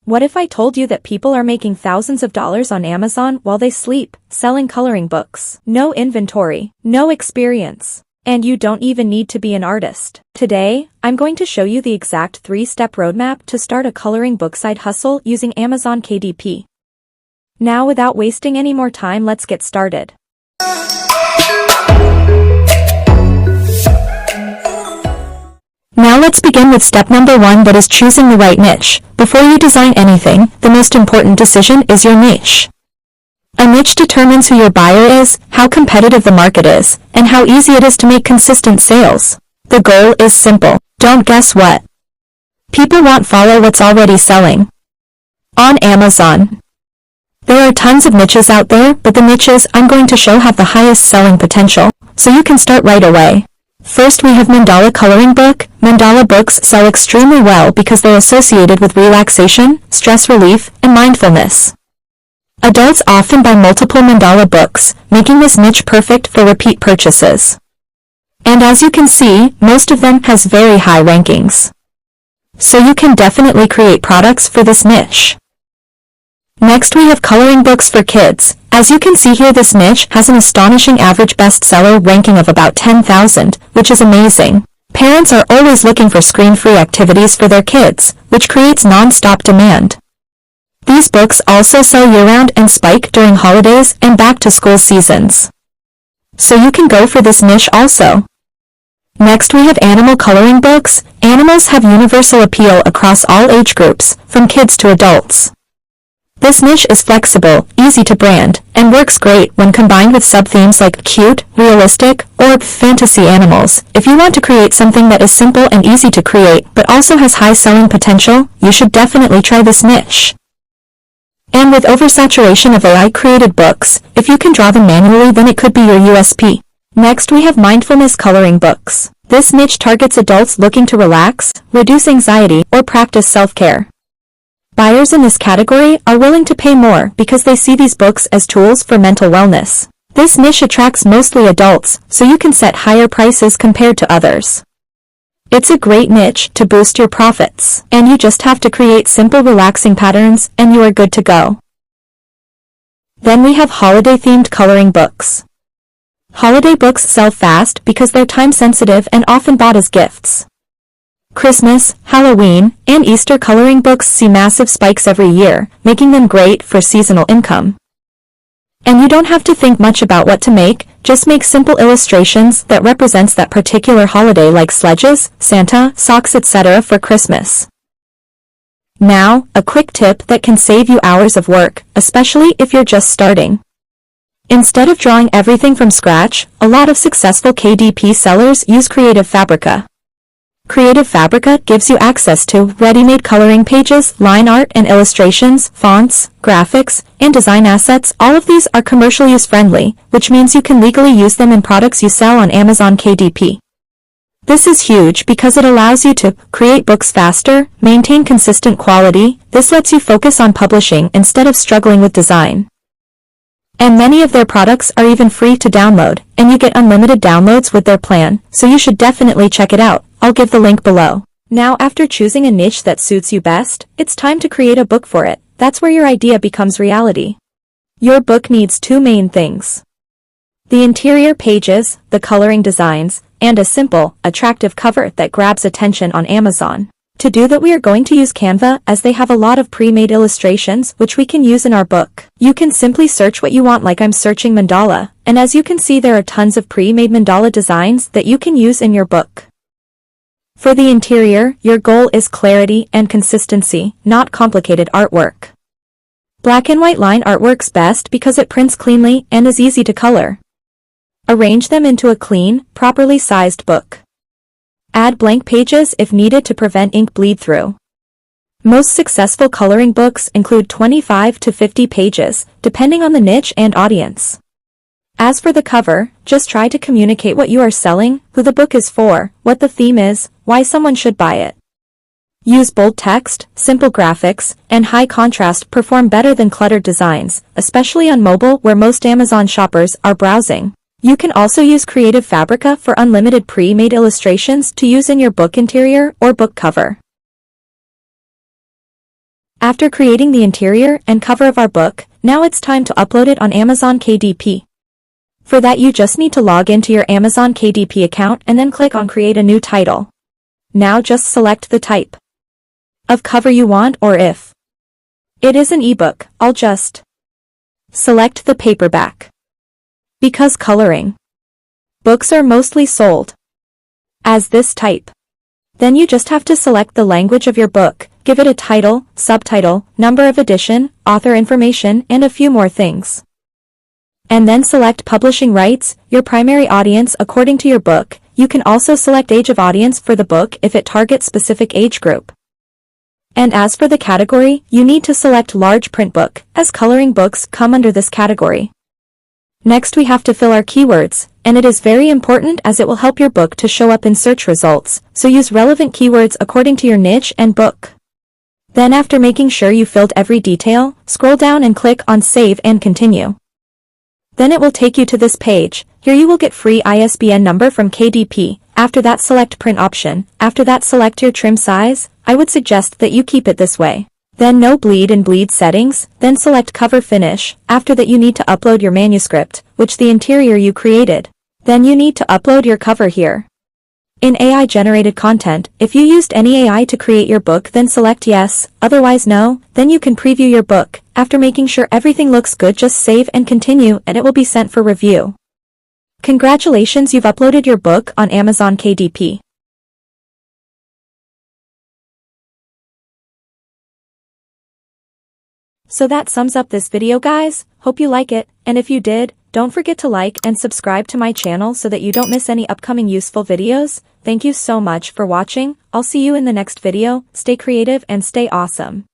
What if I told you that people are making thousands of dollars on Amazon while they sleep, selling coloring books? No inventory, no experience. And you don't even need to be an artist. Today, I'm going to show you the exact 3-step roadmap to start a coloring book side hustle using Amazon KDP. Now without wasting any more time, let's get started. Now let's begin with step number 1, that is choosing the right niche. Before you design anything, the most important decision is your niche. A niche determines who your buyer is, how competitive the market is, and how easy it is to make consistent sales. The goal is simple. Don't guess what. People won't follow what's already selling. On Amazon. There are tons of niches out there, but the niches I'm going to show have the highest selling potential, so you can start right away. First we have mandala coloring book. Mandala books sell extremely well because they're associated with relaxation, stress relief, and mindfulness. Adults often buy multiple mandala books, making this niche perfect for repeat purchases. And as you can see, most of them has very high rankings. So you can definitely create products for this niche. Next we have coloring books for kids. As you can see here, this niche has an astonishing average bestseller ranking of about 10,000, which is amazing. Parents are always looking for screen-free activities for their kids, which creates non-stop demand. These books also sell year-round and spike during holidays and back-to-school seasons. So you can go for this niche also. Next we have animal coloring books. Animals have universal appeal across all age groups, from kids to adults. This niche is flexible, easy to brand, and works great when combined with sub-themes like cute, realistic, or fantasy animals. If you want to create something that is simple and easy to create but also has high selling potential, you should definitely try this niche. And with oversaturation of AI-created books, if you can draw them manually, then it could be your USP. Next we have mindfulness coloring books. This niche targets adults looking to relax, reduce anxiety, or practice self-care. Buyers in this category are willing to pay more because they see these books as tools for mental wellness. This niche attracts mostly adults, so you can set higher prices compared to others. It's a great niche to boost your profits, and you just have to create simple relaxing patterns and you are good to go. Then we have holiday-themed coloring books. Holiday books sell fast because they're time-sensitive and often bought as gifts. Christmas, Halloween, and Easter coloring books see massive spikes every year, making them great for seasonal income. And you don't have to think much about what to make, just make simple illustrations that represents that particular holiday, like sledges, Santa, socks, etc. for Christmas. Now, a quick tip that can save you hours of work, especially if you're just starting. Instead of drawing everything from scratch, a lot of successful KDP sellers use Creative Fabrica. Creative Fabrica gives you access to ready-made coloring pages, line art and illustrations, fonts, graphics, and design assets. All of these are commercial use-friendly, which means you can legally use them in products you sell on Amazon KDP. This is huge because it allows you to create books faster, maintain consistent quality. This lets you focus on publishing instead of struggling with design. And many of their products are even free to download, and you get unlimited downloads with their plan, so you should definitely check it out. I'll give the link below. Now after choosing a niche that suits you best, it's time to create a book for it. That's where your idea becomes reality. Your book needs 2 main things: the interior pages, the coloring designs, and a simple, attractive cover that grabs attention on Amazon. To do that, we are going to use Canva, as they have a lot of pre-made illustrations which we can use in our book. You can simply search what you want, like I'm searching mandala, and as you can see there are tons of pre-made mandala designs that you can use in your book. For the interior, your goal is clarity and consistency, not complicated artwork. Black and white line art works best because it prints cleanly and is easy to color. Arrange them into a clean, properly sized book. Add blank pages if needed to prevent ink bleed through. Most successful coloring books include 25 to 50 pages, depending on the niche and audience. As for the cover, just try to communicate what you are selling, who the book is for, what the theme is, why someone should buy it. Use bold text, simple graphics, and high contrast perform better than cluttered designs, especially on mobile where most Amazon shoppers are browsing. You can also use Creative Fabrica for unlimited pre-made illustrations to use in your book interior or book cover. After creating the interior and cover of our book, now it's time to upload it on Amazon KDP. For that you just need to log into your Amazon KDP account and then click on Create a New Title. Now just select the type of cover you want, or if it is an ebook, I'll just select the paperback. Because coloring books are mostly sold as this type. Then you just have to select the language of your book, give it a title, subtitle, number of edition, author information, and a few more things. And then select publishing rights, your primary audience according to your book. You can also select age of audience for the book if it targets specific age group. And as for the category, you need to select large print book, as coloring books come under this category. Next we have to fill our keywords, and it is very important as it will help your book to show up in search results, so use relevant keywords according to your niche and book. Then after making sure you filled every detail, scroll down and click on Save and Continue. Then it will take you to this page. Here you will get free ISBN number from KDP. After that select print option. After that select your trim size. I would suggest that you keep it this way. Then no bleed and bleed settings. Then select cover finish. After that you need to upload your manuscript, which the interior you created. Then you need to upload your cover here. In AI-generated content, if you used any AI to create your book then select yes, otherwise no, then you can preview your book. After making sure everything looks good just save and continue and it will be sent for review. Congratulations, you've uploaded your book on Amazon KDP. So that sums up this video guys, hope you like it, and if you did, don't forget to like and subscribe to my channel so that you don't miss any upcoming useful videos. Thank you so much for watching. I'll see you in the next video. Stay creative and stay awesome.